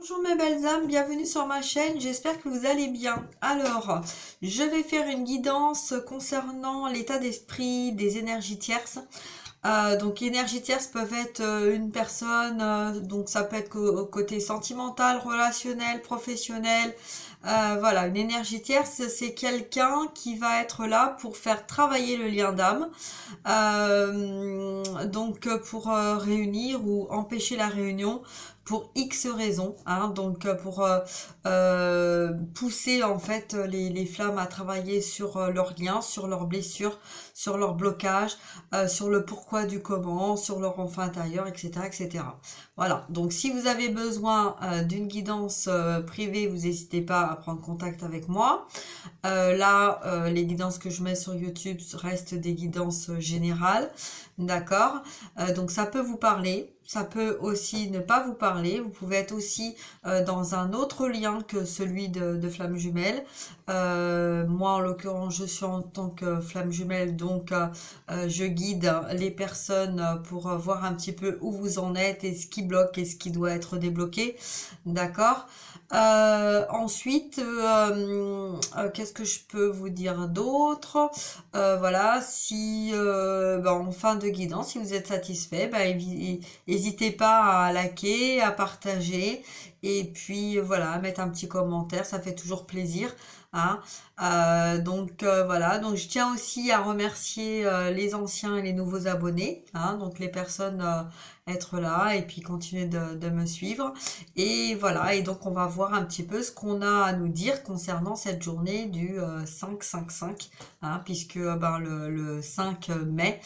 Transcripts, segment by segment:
Bonjour mes belles âmes, bienvenue sur ma chaîne, j'espère que vous allez bien. Alors, je vais faire une guidance concernant l'état d'esprit des énergies tierces. Donc, énergies tierces peuvent être une personne, donc ça peut être au côté sentimental, relationnel, professionnel. Voilà, une énergie tierce, c'est quelqu'un qui va être là pour faire travailler le lien d'âme. Donc pour réunir ou empêcher la réunion pour X raisons, hein, donc pour pousser en fait les flammes à travailler sur leurs liens, sur leurs blessures, sur leurs blocages, sur le pourquoi du comment, sur leur enfant intérieur, etc., etc. Voilà, donc si vous avez besoin d'une guidance privée, vous n'hésitez pas à prendre contact avec moi. Les guidances que je mets sur YouTube restent des guidances générales, d'accord. Donc ça peut vous parler, ça peut aussi ne pas vous parler. Vous pouvez être aussi dans un autre lien que celui de flamme jumelle. Moi, en l'occurrence, je suis en tant que flamme jumelle, donc je guide les personnes pour voir un petit peu où vous en êtes et ce qui bloque et ce qui doit être débloqué, d'accord. Ensuite, qu'est-ce que je peux vous dire d'autre? Voilà, si en fin de guidance, si vous êtes satisfait, n'hésitez pas à liker, à partager et puis voilà, à mettre un petit commentaire, ça fait toujours plaisir. Hein. Voilà, donc je tiens aussi à remercier les anciens et les nouveaux abonnés, hein, donc les personnes être là et puis continuer de me suivre. Et voilà, et donc on va voir un petit peu ce qu'on a à nous dire concernant cette journée du 5-5-5, hein, puisque le 5 mai,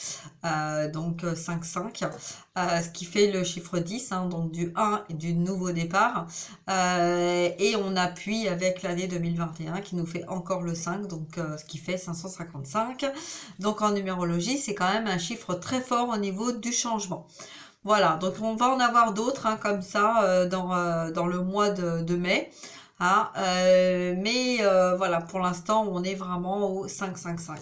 donc 5-5, ce qui fait le chiffre 10, hein, donc du 1 et du nouveau départ. Et on appuie avec l'année 2021 qui nous fait encore le 5, donc ce qui fait 555. Donc en numérologie, c'est quand même un chiffre très fort au niveau du changement. Voilà, donc on va en avoir d'autres hein, comme ça dans le mois de mai. Hein, voilà, pour l'instant, on est vraiment au 5-5-5.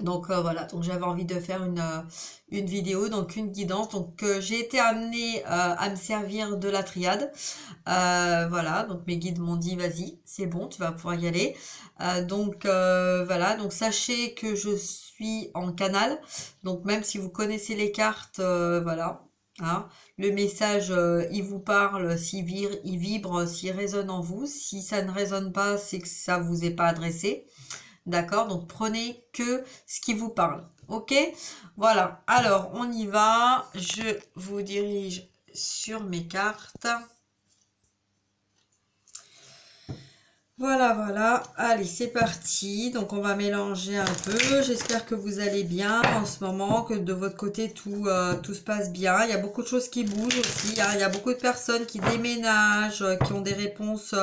Donc voilà, donc j'avais envie de faire une vidéo, donc une guidance. Donc j'ai été amenée à me servir de la triade. Voilà, donc mes guides m'ont dit vas-y, c'est bon, tu vas pouvoir y aller. Voilà, donc sachez que je suis en canal. Donc même si vous connaissez les cartes, voilà. Hein, le message, il vous parle, il vibre, s'il résonne en vous. Si ça ne résonne pas, c'est que ça vous est pas adressé. D'accord? Donc prenez que ce qui vous parle. Ok? Voilà. Alors, on y va. Je vous dirige sur mes cartes. Voilà, voilà. Allez, c'est parti. Donc, on va mélanger un peu. J'espère que vous allez bien en ce moment, que de votre côté, tout se passe bien. Il y a beaucoup de choses qui bougent aussi. Hein. Il y a beaucoup de personnes qui déménagent, qui ont des réponses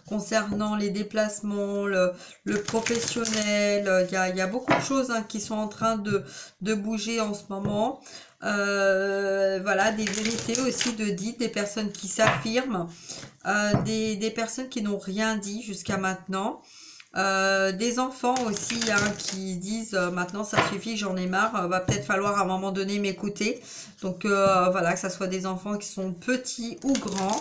concernant les déplacements, le professionnel. Il y a beaucoup de choses hein, qui sont en train de bouger en ce moment. Voilà, des vérités aussi de dites, des personnes qui s'affirment. Des personnes qui n'ont rien dit jusqu'à maintenant. Des enfants aussi hein, qui disent maintenant ça suffit, j'en ai marre, va peut-être falloir à un moment donné m'écouter. Donc voilà, que ce soit des enfants qui sont petits ou grands.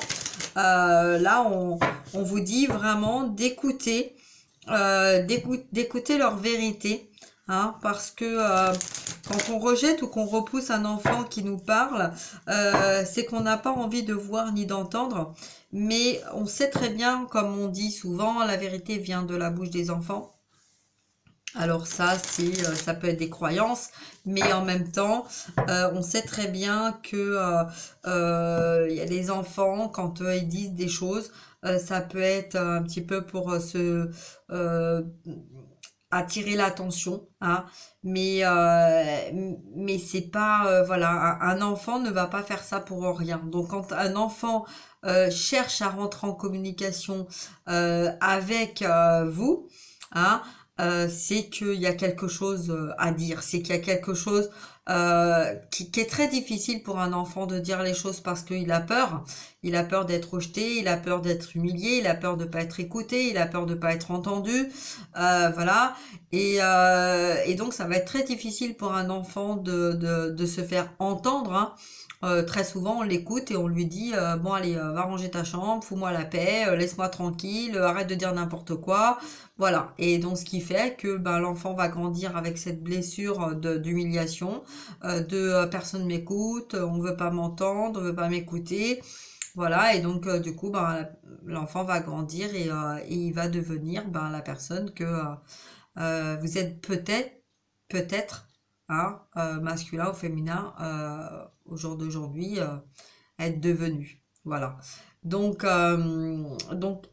Là, on vous dit vraiment d'écouter, d'écouter leur vérité. Hein, parce que quand on rejette ou qu'on repousse un enfant qui nous parle, c'est qu'on n'a pas envie de voir ni d'entendre. Mais on sait très bien, comme on dit souvent, la vérité vient de la bouche des enfants. Alors ça, ça peut être des croyances, mais en même temps, on sait très bien que y a les enfants, quand ils disent des choses, ça peut être un petit peu pour attirer l'attention, hein, mais c'est pas voilà, un enfant ne va pas faire ça pour rien. Donc quand un enfant cherche à rentrer en communication avec vous, hein, c'est qu'il y a quelque chose à dire, c'est qu'il y a quelque chose qui est très difficile pour un enfant de dire les choses parce qu'il a peur. Il a peur d'être rejeté, il a peur d'être humilié, il a peur de pas être écouté, il a peur de pas être entendu, voilà. Et donc ça va être très difficile pour un enfant de se faire entendre, hein. Très souvent, on l'écoute et on lui dit bon, allez, va ranger ta chambre, fous-moi la paix, laisse-moi tranquille, arrête de dire n'importe quoi. Voilà. Et donc, ce qui fait que ben, l'enfant va grandir avec cette blessure d'humiliation, personne m'écoute, on veut pas m'entendre, on veut pas m'écouter. Voilà. Et donc, du coup, ben, l'enfant va grandir et il va devenir ben, la personne que vous êtes peut-être, hein, masculin ou féminin, au jour d'aujourd'hui, être devenu. Voilà. Donc,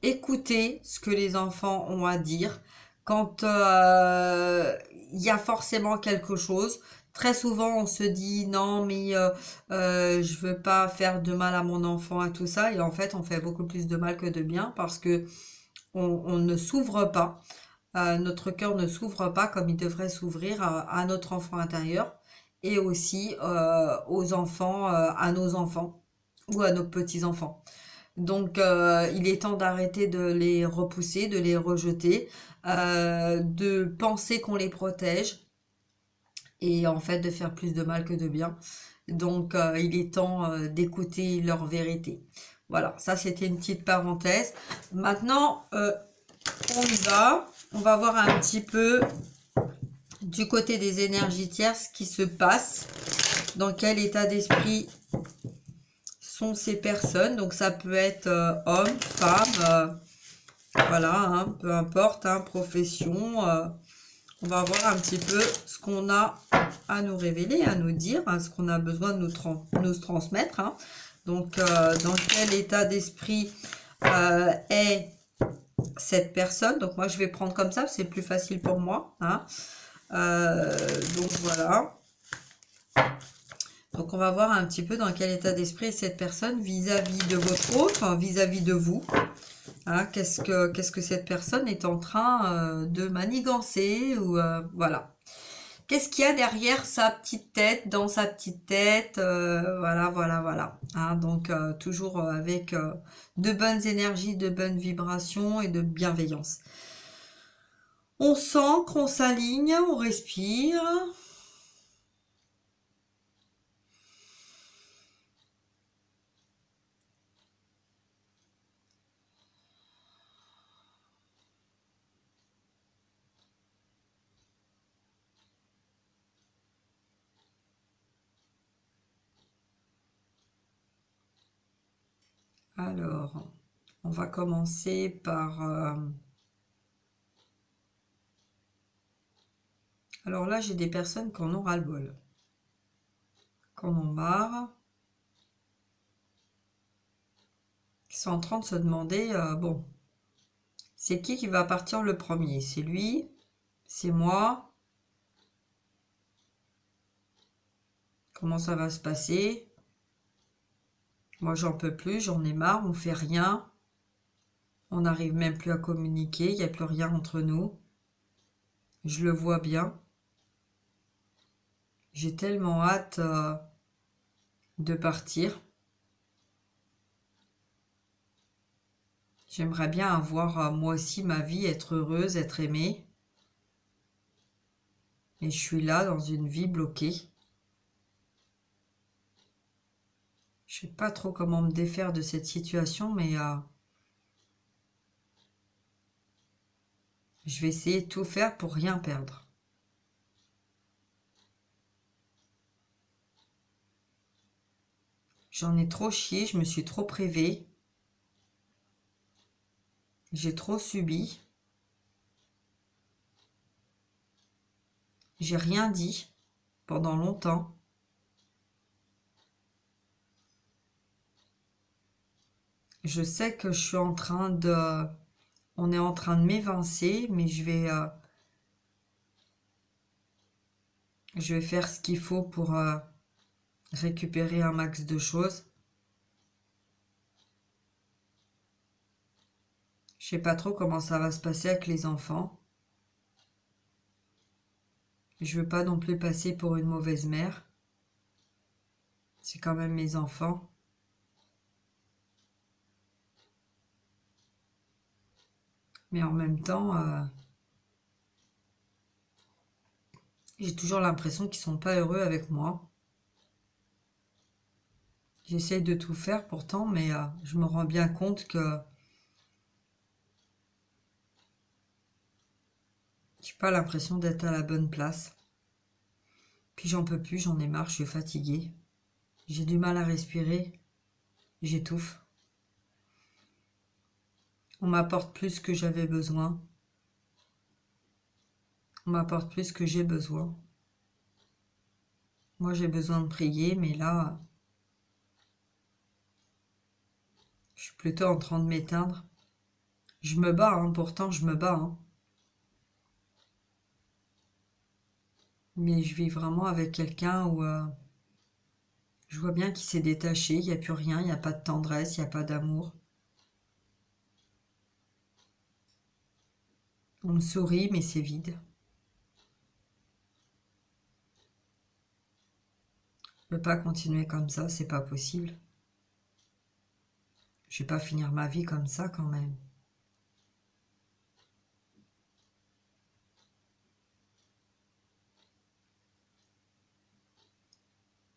écoutez ce que les enfants ont à dire. Quand il y a forcément quelque chose, très souvent on se dit non, mais je veux pas faire de mal à mon enfant et tout ça. Et en fait, on fait beaucoup plus de mal que de bien parce que on ne s'ouvre pas. Notre cœur ne s'ouvre pas comme il devrait s'ouvrir à notre enfant intérieur et aussi aux enfants, à nos enfants ou à nos petits-enfants. Donc, il est temps d'arrêter de les repousser, de les rejeter, de penser qu'on les protège et en fait de faire plus de mal que de bien. Donc, il est temps d'écouter leur vérité. Voilà, ça c'était une petite parenthèse. Maintenant, on y va. On va voir un petit peu du côté des énergies tierces ce qui se passe. Dans quel état d'esprit sont ces personnes. Donc ça peut être homme, femme, voilà, hein, peu importe, hein, profession. On va voir un petit peu ce qu'on a à nous révéler, à nous dire, hein, ce qu'on a besoin de nous transmettre. Hein. Donc, dans quel état d'esprit est cette personne. Donc, moi, je vais prendre comme ça, c'est plus facile pour moi. Hein. Donc, voilà. Donc, on va voir un petit peu dans quel état d'esprit est cette personne vis-à-vis de votre autre, vis-à-vis de vous. Hein, qu'est-ce que cette personne est en train de manigancer ou voilà. Qu'est-ce qu'il y a derrière sa petite tête, dans sa petite tête, voilà. Hein, donc toujours avec de bonnes énergies, de bonnes vibrations et de bienveillance. On sent qu'on s'aligne, on respire. Alors, on va commencer par... Alors là, j'ai des personnes qui en ont ras-le-bol, qui en ont marre, qui sont en train de se demander, bon, c'est qui va partir le premier? C'est lui? C'est moi? Comment ça va se passer? Moi, j'en peux plus, j'en ai marre, on fait rien. On n'arrive même plus à communiquer, il n'y a plus rien entre nous. Je le vois bien. J'ai tellement hâte de partir. J'aimerais bien avoir moi aussi ma vie, être heureuse, être aimée. Et je suis là dans une vie bloquée. Je sais pas trop comment me défaire de cette situation, mais je vais essayer de tout faire pour rien perdre. J'en ai trop chié, je me suis trop privée. J'ai trop subi. J'ai rien dit pendant longtemps. Je sais que je suis en train de... On est en train de m'évincer, mais je vais faire ce qu'il faut pour récupérer un max de choses. Je sais pas trop comment ça va se passer avec les enfants. Je veux pas non plus passer pour une mauvaise mère. C'est quand même mes enfants. Mais en même temps, j'ai toujours l'impression qu'ils sont pas heureux avec moi. J'essaye de tout faire pourtant, mais je me rends bien compte que j'ai pas l'impression d'être à la bonne place. Puis j'en peux plus, j'en ai marre, je suis fatiguée. J'ai du mal à respirer, j'étouffe. On m'apporte plus que j'avais besoin. On m'apporte plus que j'ai besoin. Moi, j'ai besoin de prier, mais là, je suis plutôt en train de m'éteindre. Je me bats, hein, pourtant je me bats, hein. Mais je vis vraiment avec quelqu'un où je vois bien qu'il s'est détaché, il n'y a plus rien, il n'y a pas de tendresse, il n'y a pas d'amour. On me sourit, mais c'est vide. Je ne peux pas continuer comme ça, c'est pas possible. Je vais pas finir ma vie comme ça quand même.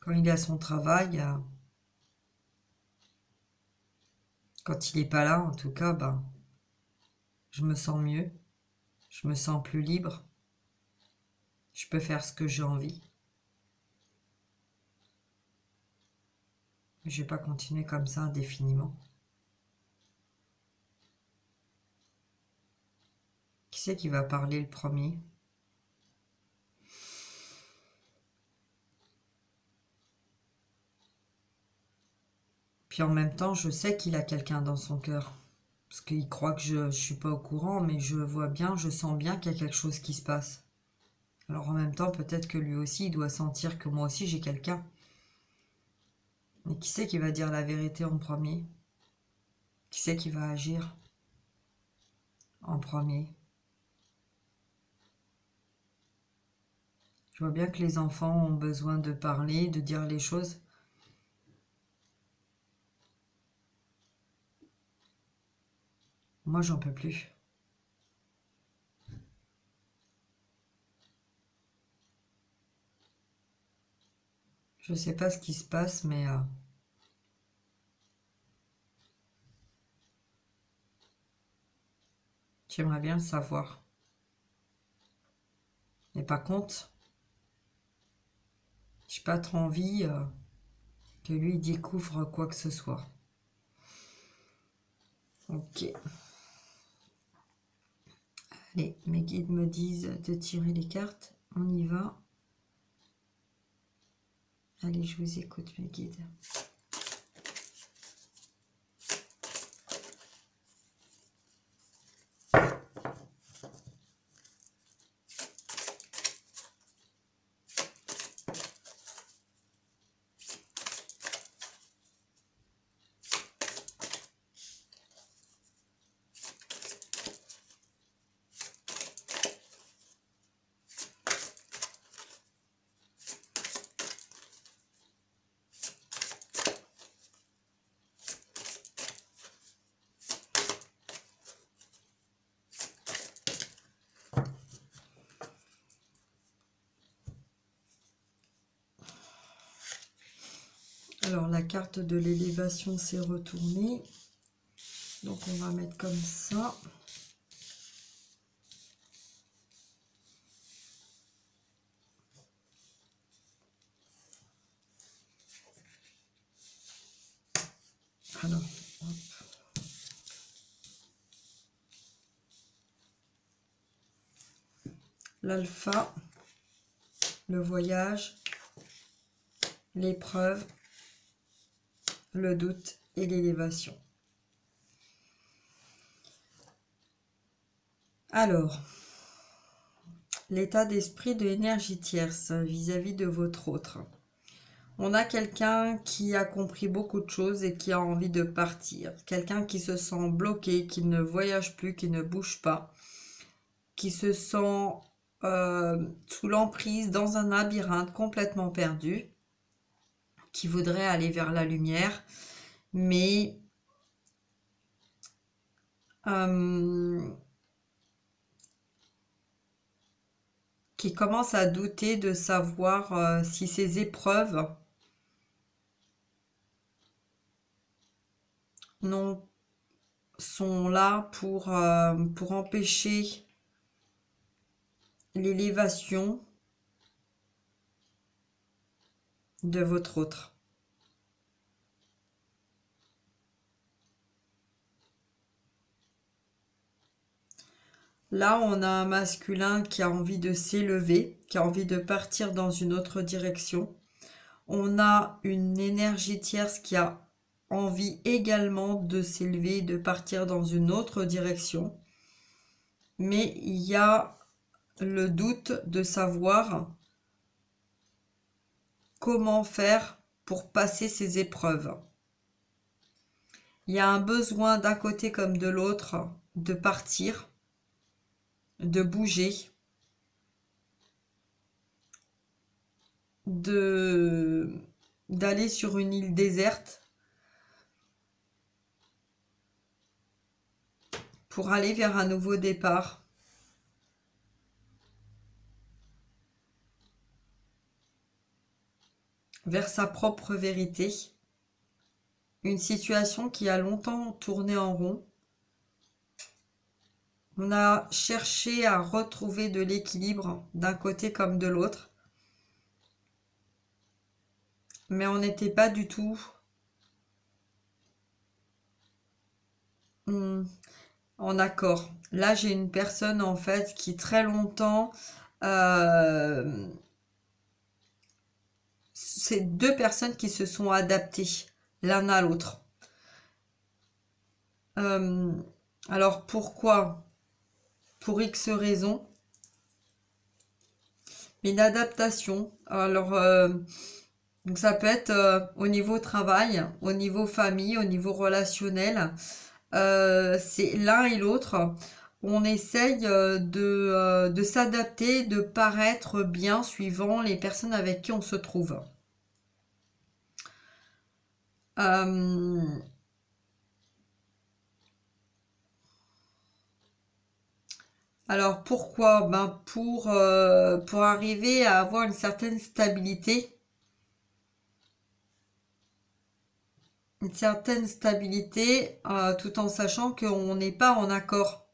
Quand il est à son travail, quand il n'est pas là, en tout cas, ben, je me sens mieux, je me sens plus libre, je peux faire ce que j'ai envie. Je vais pas continuer comme ça indéfiniment. Qui c'est qui va parler le premier? Puis en même temps, je sais qu'il a quelqu'un dans son cœur. Parce qu'il croit que je ne suis pas au courant, mais je vois bien, je sens bien qu'il y a quelque chose qui se passe. Alors en même temps, peut-être que lui aussi, il doit sentir que moi aussi j'ai quelqu'un. Mais qui c'est qui va dire la vérité en premier? Qui c'est qui va agir en premier? Je vois bien que les enfants ont besoin de parler, de dire les choses. Moi, j'en peux plus. Je sais pas ce qui se passe, mais j'aimerais bien le savoir. Mais par contre, j'ai pas trop envie que lui découvre quoi que ce soit. Ok. Allez, mes guides me disent de tirer les cartes. On y va. Allez, je vous écoute, mes guides. Alors, la carte de l'élévation s'est retournée. Donc, on va mettre comme ça. Alors, hop. L'alpha, le voyage, l'épreuve, le doute et l'élévation. Alors, l'état d'esprit de l'énergie tierce vis-à-vis de votre autre. On a quelqu'un qui a compris beaucoup de choses et qui a envie de partir. Quelqu'un qui se sent bloqué, qui ne voyage plus, qui ne bouge pas, qui se sent sous l'emprise dans un labyrinthe complètement perdu, qui voudrait aller vers la lumière, mais qui commence à douter de savoir si ces épreuves non, sont là pour empêcher l'élévation de votre autre. Là, on a un masculin qui a envie de s'élever, qui a envie de partir dans une autre direction. On a une énergie tierce qui a envie également de s'élever, de partir dans une autre direction. Mais il y a le doute de savoir comment faire pour passer ces épreuves. Il y a un besoin d'un côté comme de l'autre de partir, de bouger, d'aller sur une île déserte pour aller vers un nouveau départ. Vers sa propre vérité. Une situation qui a longtemps tourné en rond. On a cherché à retrouver de l'équilibre d'un côté comme de l'autre. Mais on n'était pas du tout en accord. Là, j'ai une personne en fait qui très longtemps... c'est deux personnes qui se sont adaptées l'un à l'autre. Alors pourquoi? Pour X raisons. Une adaptation. Alors, donc ça peut être au niveau travail, au niveau famille, au niveau relationnel. C'est l'un et l'autre. On essaye de s'adapter, de paraître bien suivant les personnes avec qui on se trouve. Alors pourquoi? Ben pour arriver à avoir une certaine stabilité. Une certaine stabilité tout en sachant qu'on n'est pas en accord.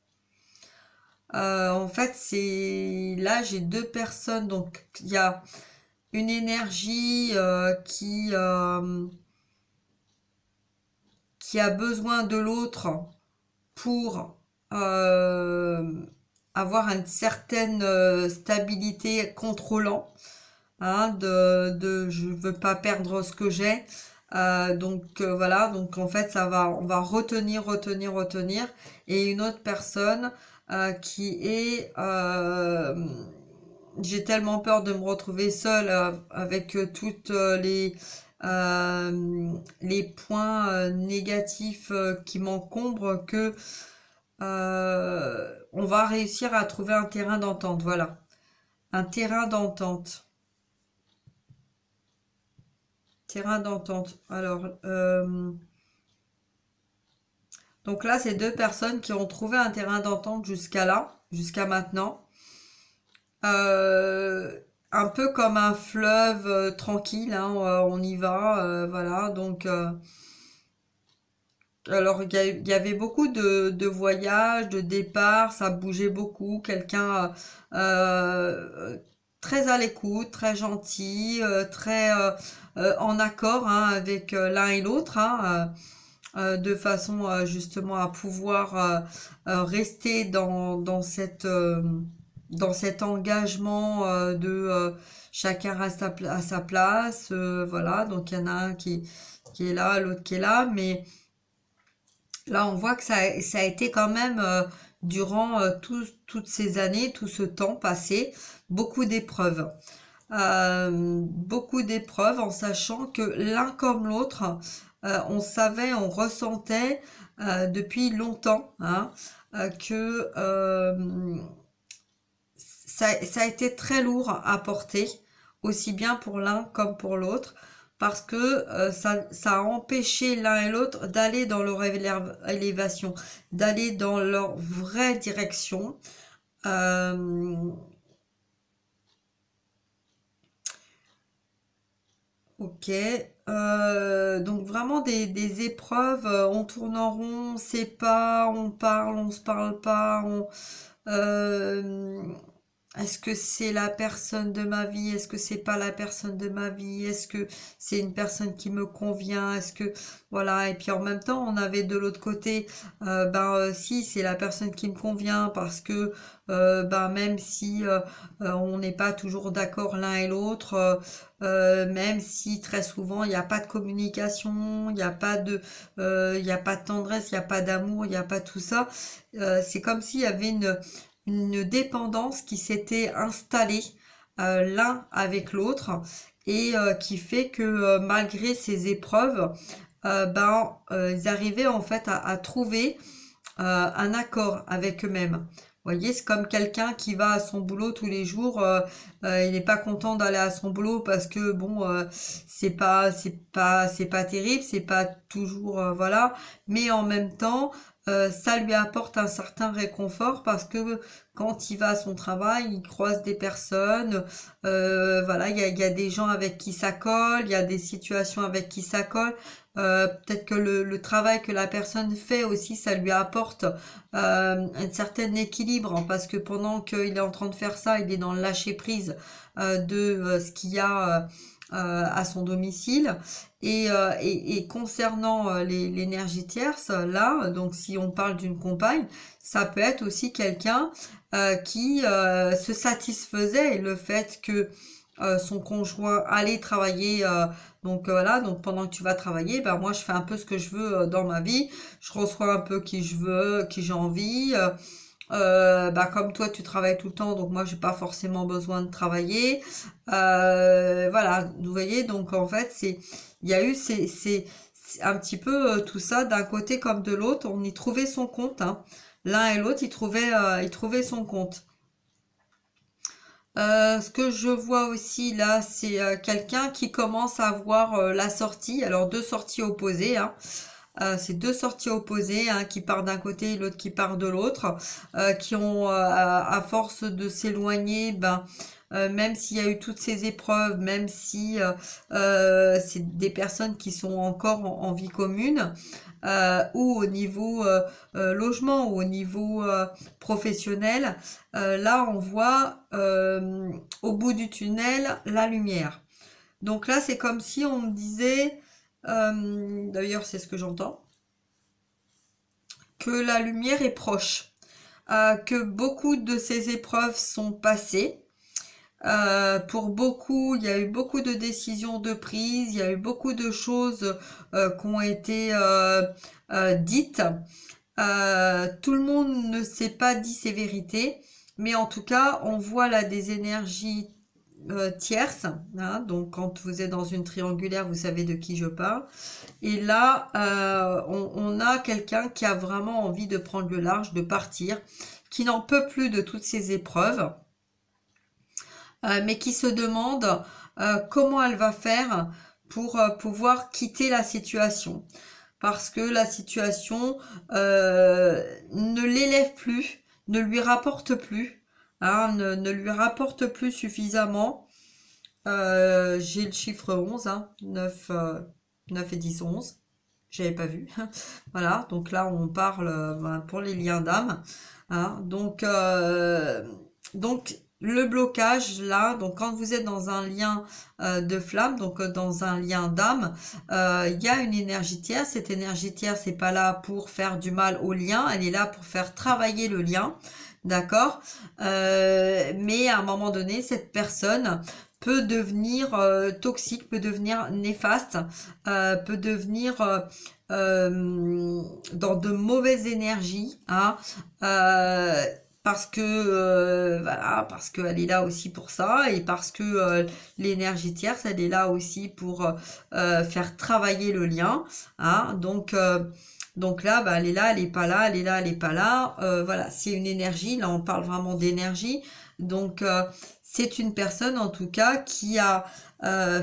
En fait, c'est là j'ai deux personnes, donc il y a une énergie qui a besoin de l'autre pour avoir une certaine stabilité contrôlant, hein, je veux pas perdre ce que j'ai. Donc voilà, donc en fait on va retenir, et une autre personne qui est j'ai tellement peur de me retrouver seule avec toutes les points négatifs qui m'encombrent que on va réussir à trouver un terrain d'entente. Voilà, un terrain d'entente. Terrain d'entente. Alors, donc là, c'est deux personnes qui ont trouvé un terrain d'entente jusqu'à là, jusqu'à maintenant. Un peu comme un fleuve tranquille, hein, on y va, voilà. Donc, alors il y avait beaucoup de voyages, de départs, ça bougeait beaucoup. Quelqu'un très à l'écoute, très gentil, très en accord, hein, avec l'un et l'autre, hein, de façon justement à pouvoir rester dans cet engagement de chacun reste à sa place, voilà. Donc il y en a un qui est là, l'autre qui est là, mais là on voit que ça a été quand même durant toutes ces années, tout ce temps passé, beaucoup d'épreuves. Beaucoup d'épreuves en sachant que l'un comme l'autre, on savait, on ressentait depuis longtemps, hein, que ça a été très lourd à porter, aussi bien pour l'un comme pour l'autre, parce que ça a empêché l'un et l'autre d'aller dans leur élévation, d'aller dans leur vraie direction. Euh, Ok. Donc vraiment des épreuves, on tourne en rond, on sait pas, on parle, on se parle pas, euh, est-ce que c'est la personne de ma vie? Est-ce que c'est pas la personne de ma vie? Est-ce que c'est une personne qui me convient? Est-ce que voilà. Et puis en même temps, on avait de l'autre côté, si c'est la personne qui me convient parce que même si on n'est pas toujours d'accord l'un et l'autre, même si très souvent il n'y a pas de communication, il y a pas de tendresse, il n'y a pas d'amour, il n'y a pas tout ça. C'est comme s'il y avait une dépendance qui s'était installée l'un avec l'autre et qui fait que malgré ces épreuves, ils arrivaient en fait à trouver un accord avec eux-mêmes. Vous voyez, c'est comme quelqu'un qui va à son boulot tous les jours, il n'est pas content d'aller à son boulot parce que bon, c'est pas terrible, c'est pas toujours voilà, mais en même temps, ça lui apporte un certain réconfort parce que quand il va à son travail, il croise des personnes, voilà, il y a des gens avec qui ça colle, il y a des situations avec qui ça colle. Peut-être que le travail que la personne fait aussi, ça lui apporte un certain équilibre, hein, parce que pendant qu'il est en train de faire ça, il est dans le lâcher prise de ce qu'il y a à son domicile. Et concernant l'énergie tierce, là, donc si on parle d'une compagne, ça peut être aussi quelqu'un qui se satisfaisait et le fait que son conjoint allait travailler. Voilà, donc pendant que tu vas travailler, ben moi je fais un peu ce que je veux dans ma vie, je reçois un peu qui je veux, qui j'ai envie. Comme toi tu travailles tout le temps, donc moi j'ai pas forcément besoin de travailler. Voilà, vous voyez, donc en fait il y a eu c'est un petit peu tout ça d'un côté comme de l'autre, on y trouvait son compte, hein. L'un et l'autre ils trouvaient son compte. Ce que je vois aussi là, c'est quelqu'un qui commence à voir la sortie. Alors deux sorties opposées, hein. C'est deux sorties opposées, hein, qui part d'un côté et l'autre qui part de l'autre, qui ont, à force de s'éloigner, même s'il y a eu toutes ces épreuves, même si c'est des personnes qui sont encore en vie commune, ou au niveau logement, ou au niveau professionnel, là on voit au bout du tunnel la lumière. Donc là c'est comme si on me disait, d'ailleurs c'est ce que j'entends, que la lumière est proche, que beaucoup de ces épreuves sont passées. Pour beaucoup, il y a eu beaucoup de décisions de prise, il y a eu beaucoup de choses qui ont été dites. Tout le monde ne s'est pas dit ces vérités, mais en tout cas, on voit là des énergies tierces, hein. Donc quand vous êtes dans une triangulaire, vous savez de qui je parle. Et là, on a quelqu'un qui a vraiment envie de prendre le large, de partir, qui n'en peut plus de toutes ces épreuves, mais qui se demande comment elle va faire pour pouvoir quitter la situation. Parce que la situation ne l'élève plus, ne lui rapporte plus, hein, ne lui rapporte plus suffisamment. J'ai le chiffre 11, hein, 9, 9 et 10, 11. J'avais pas vu. Voilà, donc là on parle pour les liens d'âme, hein. Donc le blocage là, donc quand vous êtes dans un lien de flamme, donc dans un lien d'âme, il y a une énergie tierce. Cette énergie tierce c'est pas là pour faire du mal au lien, elle est là pour faire travailler le lien, d'accord. Mais à un moment donné, cette personne peut devenir toxique, peut devenir néfaste, peut devenir dans de mauvaises énergies, hein, parce que voilà, parce qu'elle est là aussi pour ça, et parce que l'énergie tierce elle est là aussi pour faire travailler le lien, hein. Donc là, elle est là, elle est pas là, elle est là, elle est pas là. Voilà, c'est une énergie. Là, on parle vraiment d'énergie. Donc, c'est une personne en tout cas qui a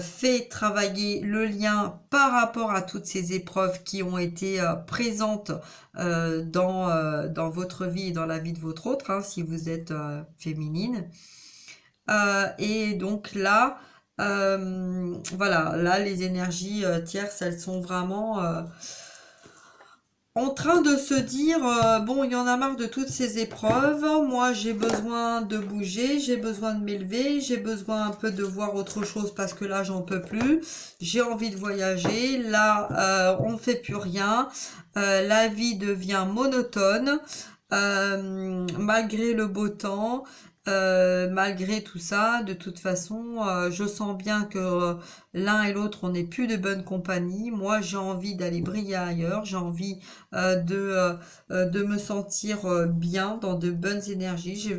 fait travailler le lien par rapport à toutes ces épreuves qui ont été présentes dans votre vie et dans la vie de votre autre, hein, si vous êtes féminine. Et donc là, Voilà, là, les énergies tierces, elles sont vraiment en train de se dire, bon, il y en a marre de toutes ces épreuves, moi j'ai besoin de bouger, j'ai besoin de m'élever, j'ai besoin un peu de voir autre chose parce que là j'en peux plus, j'ai envie de voyager, là on ne fait plus rien, la vie devient monotone, malgré le beau temps, malgré tout ça, de toute façon, je sens bien que l'un et l'autre, on n'est plus de bonne compagnie. Moi, j'ai envie d'aller briller ailleurs. J'ai envie de me sentir bien, dans de bonnes énergies.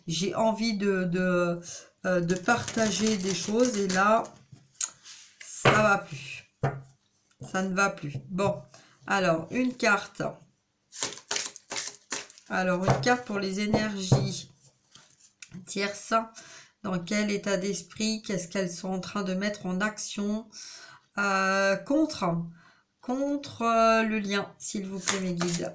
J'ai envie de partager des choses. Et là, ça va plus. Ça ne va plus. Bon, alors, une carte. Alors, une carte pour les énergies tierces. Dans quel état d'esprit, qu'est-ce qu'elles sont en train de mettre en action contre le lien, s'il vous plaît, mes guides.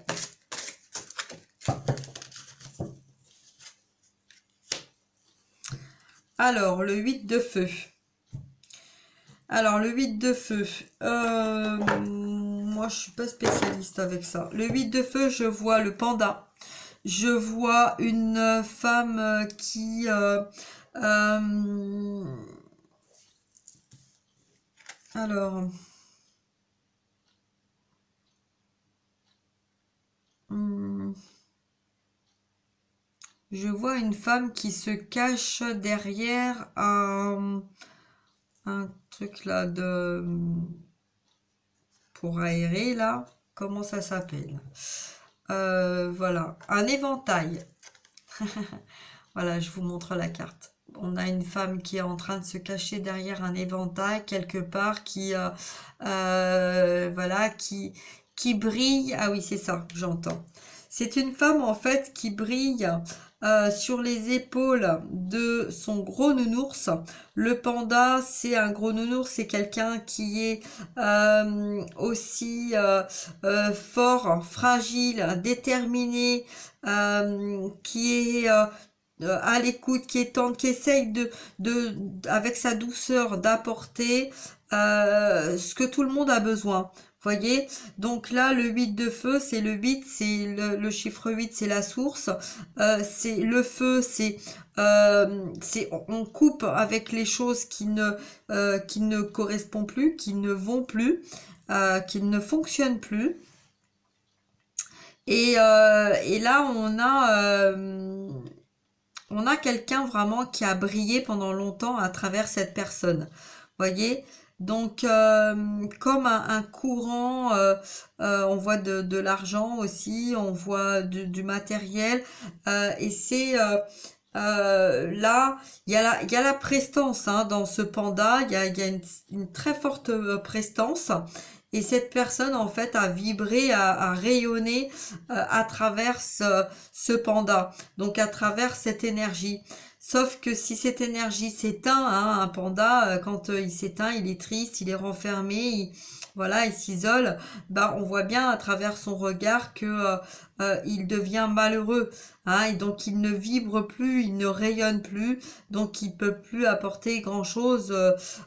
Alors, le 8 de feu. Alors, le 8 de feu. Moi, je suis pas spécialiste avec ça. Le 8 de feu, je vois le panda. Je vois une femme qui... alors... je vois une femme qui se cache derrière un truc là de... pour aérer là. Comment ça s'appelle? Voilà, un éventail. Voilà, je vous montre la carte. On a une femme qui est en train de se cacher derrière un éventail quelque part qui voilà, qui brille. Ah oui, c'est ça, j'entends. C'est une femme en fait qui brille sur les épaules de son gros nounours. Le panda, c'est un gros nounours, c'est quelqu'un qui est aussi fort, fragile, déterminé, qui est à l'écoute, qui est tendre, qui essaye avec sa douceur d'apporter ce que tout le monde a besoin. Voyez, donc là le 8 de feu, c'est le 8, c'est le chiffre 8, c'est la source, c'est le feu, c'est on coupe avec les choses qui ne correspondent plus, qui ne vont plus, qui ne fonctionnent plus. Et là on a quelqu'un vraiment qui a brillé pendant longtemps à travers cette personne. Voyez, donc comme un courant, on voit de l'argent aussi, on voit du matériel, et c'est là, il y a la prestance hein, dans ce panda, il y a une très forte prestance. Et cette personne, en fait, a vibré, a rayonné à travers ce panda, donc à travers cette énergie. Sauf que si cette énergie s'éteint, hein, un panda, quand il s'éteint, il est triste, il est renfermé, voilà, il s'isole. Bah, on voit bien à travers son regard que il devient malheureux, hein, et donc il ne vibre plus, il ne rayonne plus, donc il peut plus apporter grand-chose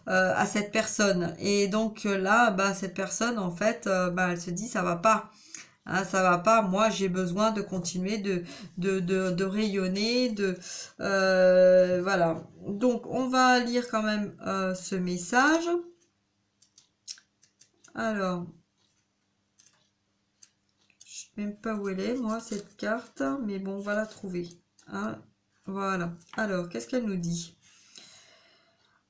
à cette personne. Et donc là, bah, cette personne, en fait, bah, elle se dit, ça va pas. Hein, ça va pas, moi j'ai besoin de continuer de rayonner, voilà. Donc on va lire quand même ce message. Alors, je sais même pas où elle est, moi, cette carte, mais bon, on va la trouver. Hein, voilà. Alors, qu'est-ce qu'elle nous dit?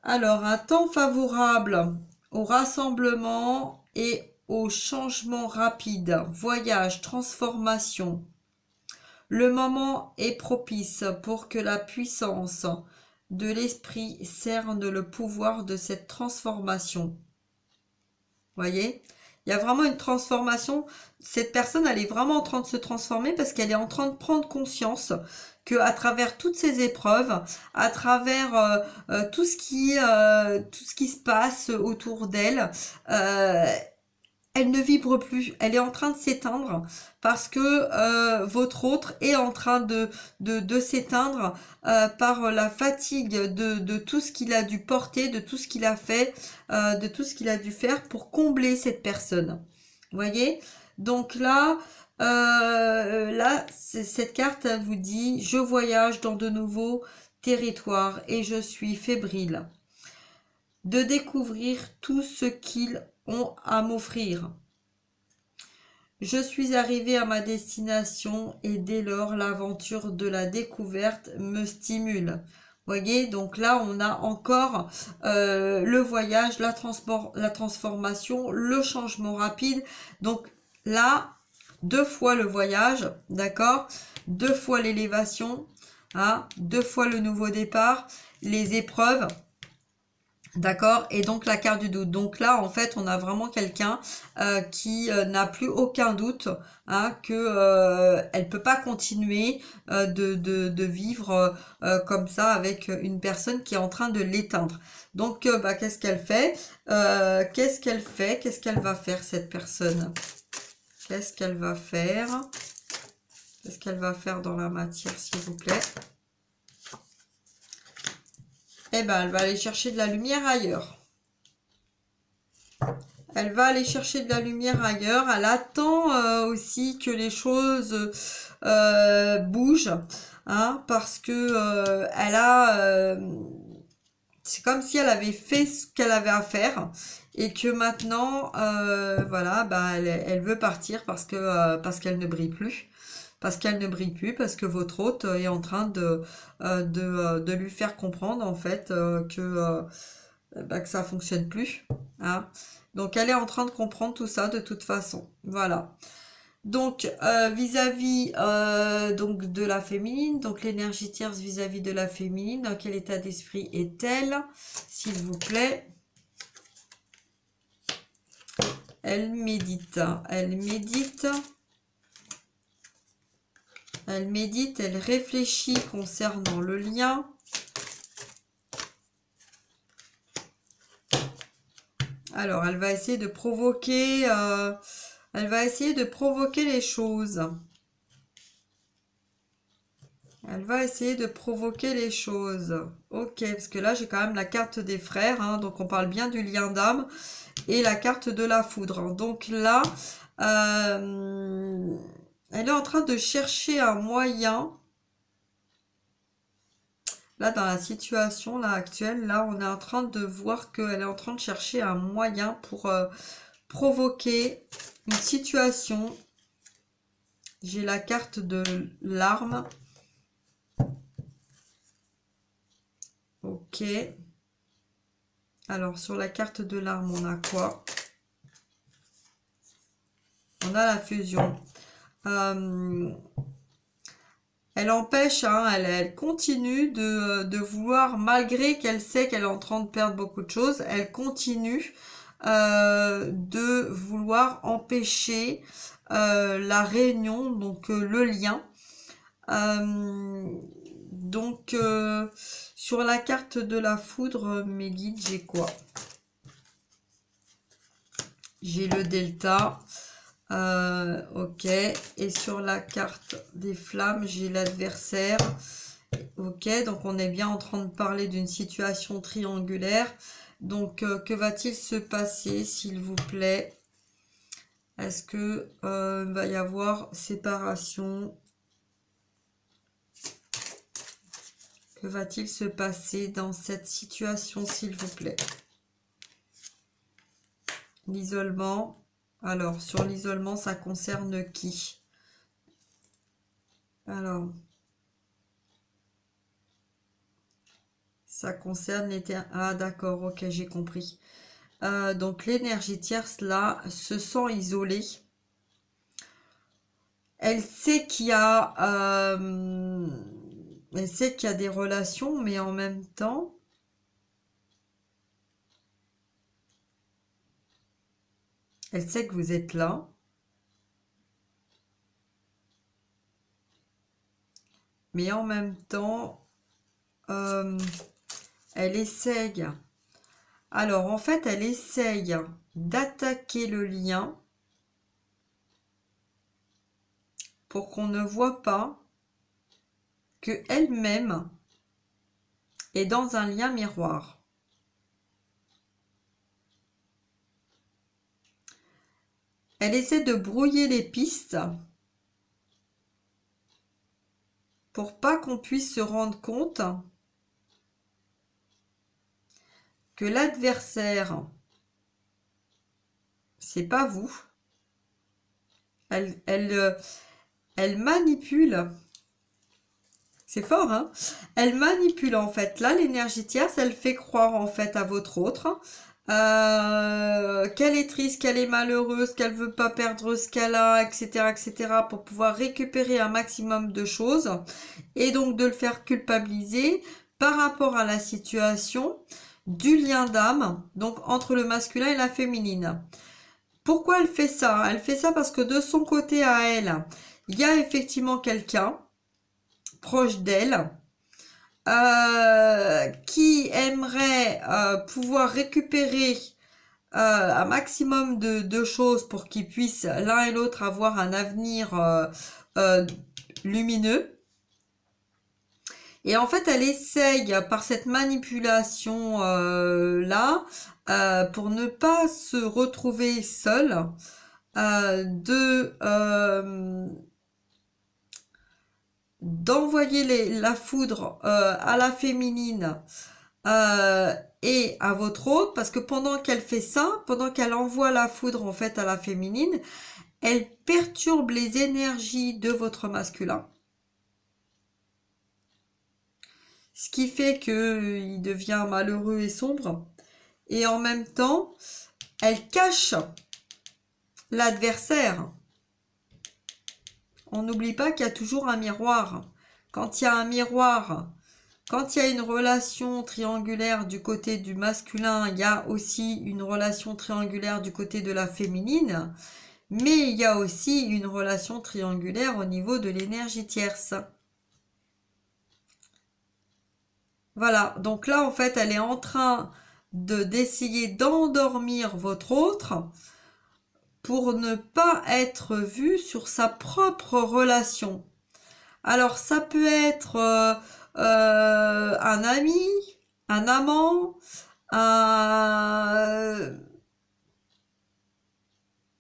Alors, un temps favorable au rassemblement et au changement rapide, voyage, transformation. Le moment est propice pour que la puissance de l'esprit cerne le pouvoir de cette transformation. Voyez, il y a vraiment une transformation. Cette personne, elle est vraiment en train de se transformer parce qu'elle est en train de prendre conscience que à travers toutes ces épreuves, à travers tout ce qui se passe autour d'elle, elle elle ne vibre plus, elle est en train de s'éteindre parce que votre autre est en train de s'éteindre par la fatigue de tout ce qu'il a dû porter, de tout ce qu'il a fait, de tout ce qu'il a dû faire pour combler cette personne. Vous voyez? Donc là, cette carte elle vous dit, je voyage dans de nouveaux territoires et je suis fébrile de découvrir tout ce qu'ils ont à m'offrir. Je suis arrivée à ma destination et dès lors l'aventure de la découverte me stimule. Voyez, donc là on a encore le voyage, la transformation, le changement rapide. Donc là, 2 fois le voyage, d'accord, 2 fois l'élévation, hein, 2 fois le nouveau départ, les épreuves. D'accord, et donc la carte du doute. Donc là, en fait, on a vraiment quelqu'un qui n'a plus aucun doute, hein, que elle peut pas continuer de vivre comme ça avec une personne qui est en train de l'éteindre. Donc, bah, qu'est-ce qu'elle fait? Qu'est-ce qu'elle fait? Qu'est-ce qu'elle va faire, cette personne? Qu'est-ce qu'elle va faire? Qu'est-ce qu'elle va faire dans la matière, s'il vous plaît? Eh ben, elle va aller chercher de la lumière ailleurs. Elle va aller chercher de la lumière ailleurs. Elle attend aussi que les choses bougent, hein, parce que elle a... c'est comme si elle avait fait ce qu'elle avait à faire et que maintenant, voilà, bah, elle veut partir parce qu'elle ne brille plus. Parce qu'elle ne brille plus, parce que votre hôte est en train de lui faire comprendre en fait bah, que ça fonctionne plus. Hein. Donc elle est en train de comprendre tout ça de toute façon. Voilà. Donc vis-à-vis donc de la féminine, donc l'énergie tierce vis-à-vis de la féminine, dans quel état d'esprit est-elle, s'il vous plaît? Elle médite. Elle médite. Elle médite, elle réfléchit concernant le lien. Alors, elle va essayer de provoquer, les choses. Elle va essayer de provoquer les choses. Ok, parce que là, j'ai quand même la carte des frères, hein, donc on parle bien du lien d'âme, et la carte de la foudre. Donc là, elle est en train de chercher un moyen. Là, dans la situation là, actuelle, là, on est en train de voir qu'elle est en train de chercher un moyen pour provoquer une situation. J'ai la carte de l'arme. Ok. Alors, sur la carte de l'arme, on a quoi? On a la fusion. Elle empêche, hein, elle continue de vouloir, malgré qu'elle sait qu'elle est en train de perdre beaucoup de choses, elle continue de vouloir empêcher la réunion, donc le lien. Donc, sur la carte de la foudre, mes guides, j'ai quoi? J'ai le delta. Ok, et sur la carte des flammes, j'ai l'adversaire. Ok, donc on est bien en train de parler d'une situation triangulaire. Donc, que va-t-il se passer, s'il vous plaît? Est-ce que va y avoir séparation? Que va-t-il se passer dans cette situation, s'il vous plaît? L'isolement. Alors, sur l'isolement, ça concerne qui? Alors, ça concerne les terres. Ah, d'accord, ok, j'ai compris. Donc, l'énergie tierce, là, se sent isolée. Elle sait qu'il y a... elle sait qu'il y a des relations, mais en même temps... Elle sait que vous êtes là. Mais en même temps, elle essaye. Alors, en fait, elle essaye d'attaquer le lien. pour qu'on ne voit pas que elle-même est dans un lien miroir. Elle essaie de brouiller les pistes pour pas qu'on puisse se rendre compte que l'adversaire, c'est pas vous. Elle manipule. C'est fort, hein? Elle manipule en fait. Là, l'énergie tierce, elle fait croire en fait à votre autre qu'elle est triste, qu'elle est malheureuse, qu'elle veut pas perdre ce qu'elle a, etc., etc., pour pouvoir récupérer un maximum de choses et donc de le faire culpabiliser par rapport à la situation du lien d'âme, donc entre le masculin et la féminine. Pourquoi elle fait ça? Elle fait ça parce que de son côté à elle, il y a effectivement quelqu'un proche d'elle qui aimerait pouvoir récupérer un maximum de choses pour qu'ils puissent l'un et l'autre avoir un avenir lumineux. Et en fait, elle essaye par cette manipulation là, pour ne pas se retrouver seule, d'envoyer la foudre à la féminine et à votre autre, parce que pendant qu'elle fait ça, pendant qu'elle envoie la foudre en fait à la féminine, elle perturbe les énergies de votre masculin. Ce qui fait qu'il devient malheureux et sombre. Et en même temps, elle cache l'adversaire. On n'oublie pas qu'il y a toujours un miroir. Quand il y a un miroir, quand il y a une relation triangulaire du côté du masculin, il y a aussi une relation triangulaire du côté de la féminine. Mais il y a aussi une relation triangulaire au niveau de l'énergie tierce. Voilà, donc là, en fait, elle est en train d'essayer d'endormir votre autre pour ne pas être vue sur sa propre relation. Alors, ça peut être un ami, un amant,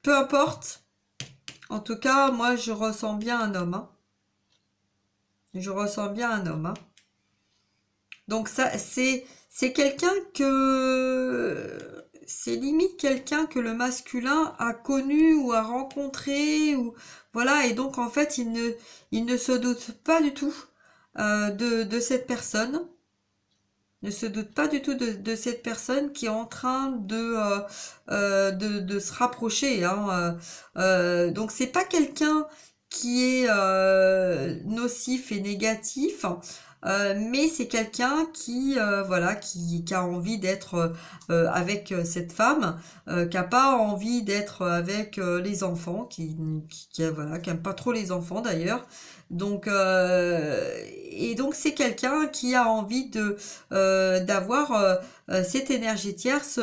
peu importe. En tout cas, moi, je ressens bien un homme. Hein. Je ressens bien un homme. Hein. Donc ça, c'est quelqu'un que... C'est limite quelqu'un que le masculin a connu ou a rencontré. Ou voilà, et donc en fait, il ne se doute pas du tout de cette personne. Ne se doute pas du tout de cette personne qui est en train de se rapprocher. Hein. Donc c'est pas quelqu'un qui est nocif et négatif. Mais c'est quelqu'un qui voilà qui a envie d'être avec cette femme, qui a pas envie d'être avec les enfants, voilà, qui aime pas trop les enfants d'ailleurs. Donc et donc c'est quelqu'un qui a envie de d'avoir cette énergie tierce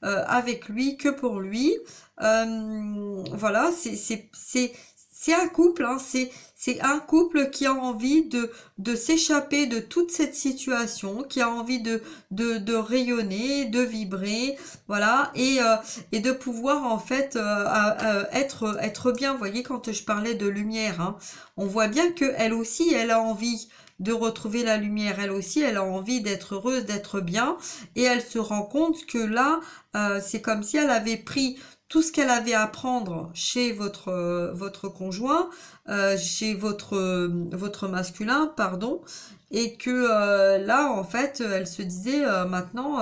avec lui, que pour lui. Voilà, c'est un couple, hein, c'est un couple qui a envie de s'échapper de toute cette situation, qui a envie de rayonner, de vibrer, voilà, et de pouvoir en fait être bien. Vous voyez, quand je parlais de lumière, hein, on voit bien que elle aussi, elle a envie de retrouver la lumière. Elle aussi, elle a envie d'être heureuse, d'être bien, et elle se rend compte que là, c'est comme si elle avait pris tout ce qu'elle avait à prendre chez votre conjoint, chez votre masculin, pardon, et que là, en fait, elle se disait maintenant,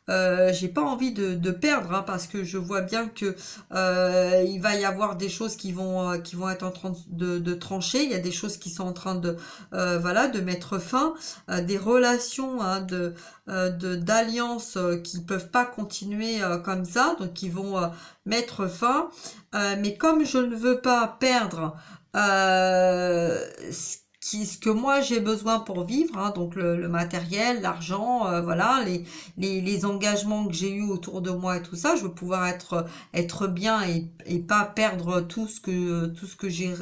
j'ai pas envie de perdre, hein, parce que je vois bien que il va y avoir des choses qui vont être en train de trancher. Il y a des choses qui sont en train de voilà, de mettre fin, des relations, hein, d'alliances qui peuvent pas continuer comme ça, donc qui vont mettre fin. Mais comme je ne veux pas perdre ce ce que moi j'ai besoin pour vivre, hein, donc le matériel, l'argent, voilà, les engagements que j'ai eus autour de moi et tout ça, je veux pouvoir être bien et pas perdre tout ce que j'ai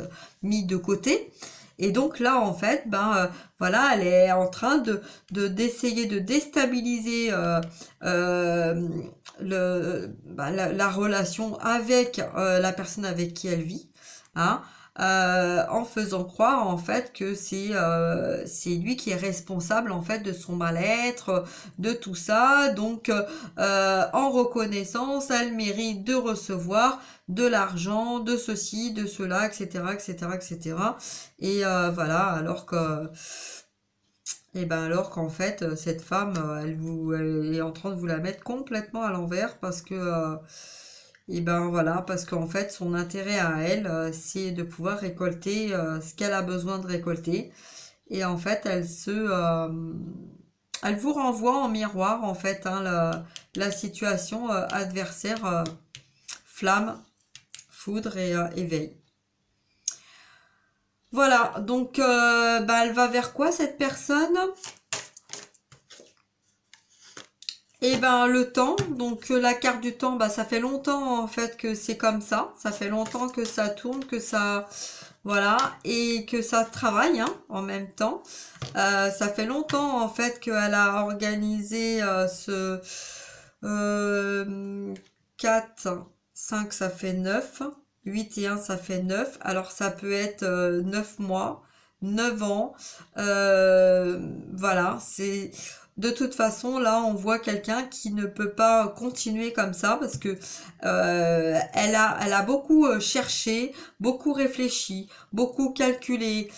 mis de côté. Et donc là, en fait, voilà, elle est en train d'essayer de déstabiliser la relation avec la personne avec qui elle vit, hein, en faisant croire en fait que c'est lui qui est responsable en fait de son mal-être, de tout ça. Donc en reconnaissance, elle mérite de recevoir de l'argent, de ceci, de cela, etc., etc., etc. Et voilà, alors qu'en fait, cette femme, elle est en train de vous la mettre complètement à l'envers parce que, et ben voilà, parce qu'en fait, son intérêt à elle, c'est de pouvoir récolter ce qu'elle a besoin de récolter. Et en fait, elle vous renvoie en miroir, en fait, hein, la situation adversaire, flamme, foudre et éveil. Voilà, donc elle va vers quoi cette personne? Et ben le temps, donc la carte du temps, ça fait longtemps en fait que c'est comme ça. Ça fait longtemps que ça tourne, que ça... Voilà, et que ça travaille hein, en même temps. Ça fait longtemps en fait qu'elle a organisé ce 4, 5, ça fait 9. 8 et 1, ça fait 9. Alors, ça peut être 9 mois, 9 ans. Voilà, c'est... De toute façon, là, on voit quelqu'un qui ne peut pas continuer comme ça parce que elle a beaucoup cherché, beaucoup réfléchi, beaucoup calculé,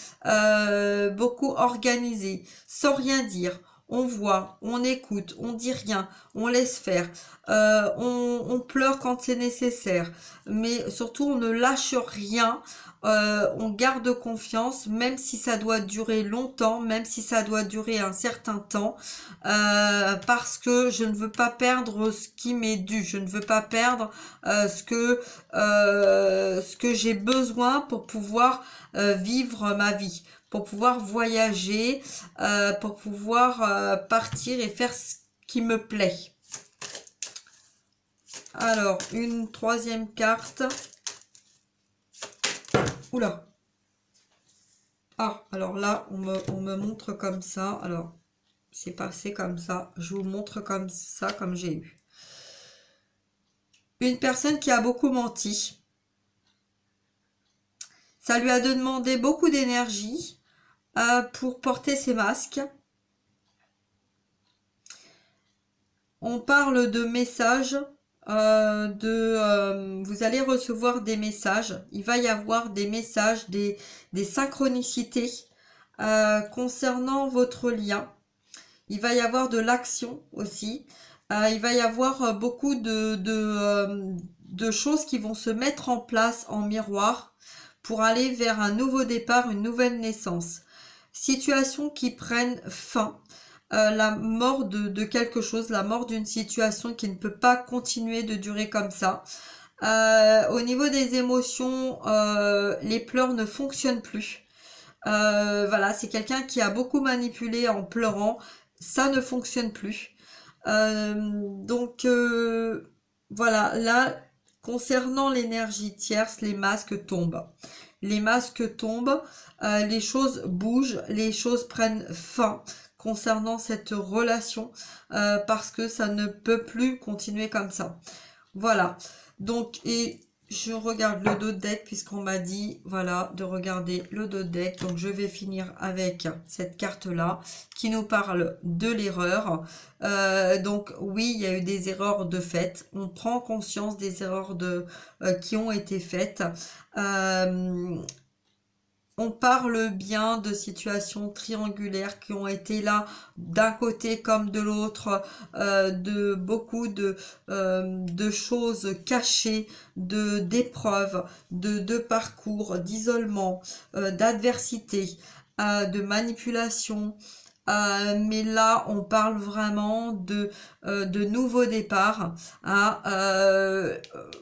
beaucoup organisé, sans rien dire. On voit, on écoute, on dit rien, on laisse faire, on pleure quand c'est nécessaire, mais surtout on ne lâche rien, on garde confiance, même si ça doit durer longtemps, même si ça doit durer un certain temps, parce que je ne veux pas perdre ce qui m'est dû, je ne veux pas perdre ce que j'ai besoin pour pouvoir vivre ma vie, pour pouvoir voyager, pour pouvoir partir et faire ce qui me plaît. Alors, une troisième carte. Oula. Ah, alors là, on me montre comme ça. Alors, c'est passé comme ça. Je vous montre comme ça, comme j'ai eu. Une personne qui a beaucoup menti. Ça lui a demandé beaucoup d'énergie pour porter ses masques. On parle de messages, vous allez recevoir des messages. Il va y avoir des messages, des synchronicités concernant votre lien. Il va y avoir de l'action aussi. Il va y avoir beaucoup de choses qui vont se mettre en place en miroir pour aller vers un nouveau départ, une nouvelle naissance. Situations qui prennent fin. La mort de quelque chose, la mort d'une situation qui ne peut pas continuer de durer comme ça. Au niveau des émotions, les pleurs ne fonctionnent plus. Voilà, c'est quelqu'un qui a beaucoup manipulé en pleurant. Ça ne fonctionne plus. Donc, voilà, là, concernant l'énergie tierce, les masques tombent. Les masques tombent, les choses bougent, les choses prennent fin concernant cette relation parce que ça ne peut plus continuer comme ça. Voilà. Donc, et je regarde le dos de deck puisqu'on m'a dit, voilà, de regarder le dos de deck. Donc, je vais finir avec cette carte-là qui nous parle de l'erreur. Donc, oui, il y a eu des erreurs de fait. On prend conscience des erreurs qui ont été faites. On parle bien de situations triangulaires qui ont été là d'un côté comme de l'autre, de beaucoup de choses cachées, d'épreuves, de parcours, d'isolement, d'adversité, de manipulation. Mais là, on parle vraiment de nouveaux départs, hein,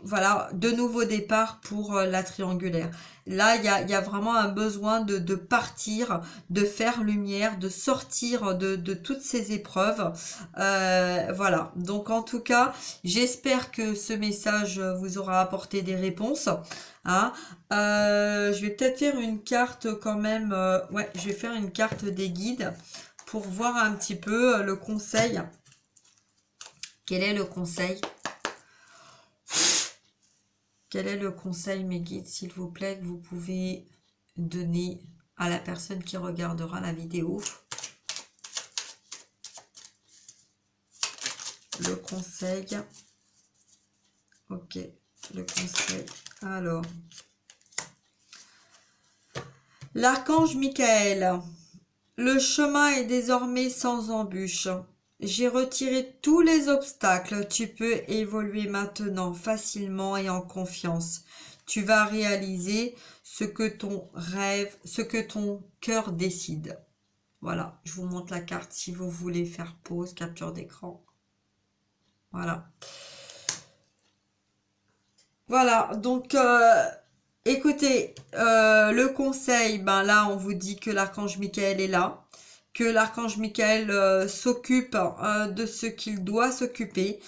voilà, de nouveaux départs pour la triangulaire. Là, il y a vraiment un besoin de partir, de faire lumière, de sortir de toutes ces épreuves. Voilà. Donc, en tout cas, j'espère que ce message vous aura apporté des réponses. Hein. Je vais peut-être faire une carte quand même. Ouais, je vais faire une carte des guides pour voir un petit peu le conseil. Quel est le conseil? Quel est le conseil, mes guides, s'il vous plaît, que vous pouvez donner à la personne qui regardera la vidéo? Le conseil. Ok, le conseil. Alors, l'archange Michael. Le chemin est désormais sans embûche. J'ai retiré tous les obstacles. Tu peux évoluer maintenant facilement et en confiance. Tu vas réaliser ce que ton rêve, ce que ton cœur décide. Voilà, je vous montre la carte si vous voulez faire pause, capture d'écran. Voilà. Voilà, donc écoutez, le conseil, ben là on vous dit que l'archange Michael est là, que l'archange Michael s'occupe de ce qu'il doit s'occuper,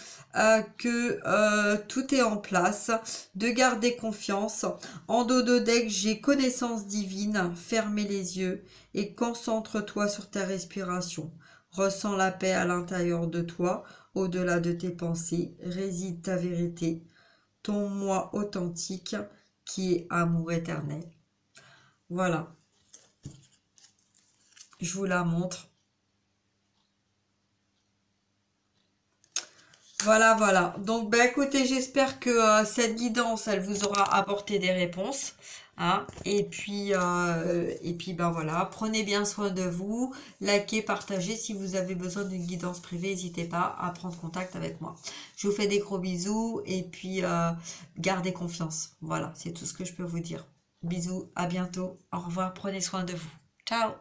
que tout est en place, de garder confiance. En dos de deck, j'ai connaissance divine, fermez les yeux et concentre-toi sur ta respiration. Ressens la paix à l'intérieur de toi, au-delà de tes pensées, réside ta vérité. Ton moi authentique qui est amour éternel. Voilà. Je vous la montre. Voilà, voilà. Donc, bah, écoutez, j'espère que cette guidance, elle vous aura apporté des réponses. Hein. Et puis, ben voilà, prenez bien soin de vous, likez, partagez. Si vous avez besoin d'une guidance privée, n'hésitez pas à prendre contact avec moi. Je vous fais des gros bisous et puis gardez confiance. Voilà, c'est tout ce que je peux vous dire. Bisous, à bientôt. Au revoir, prenez soin de vous. Ciao!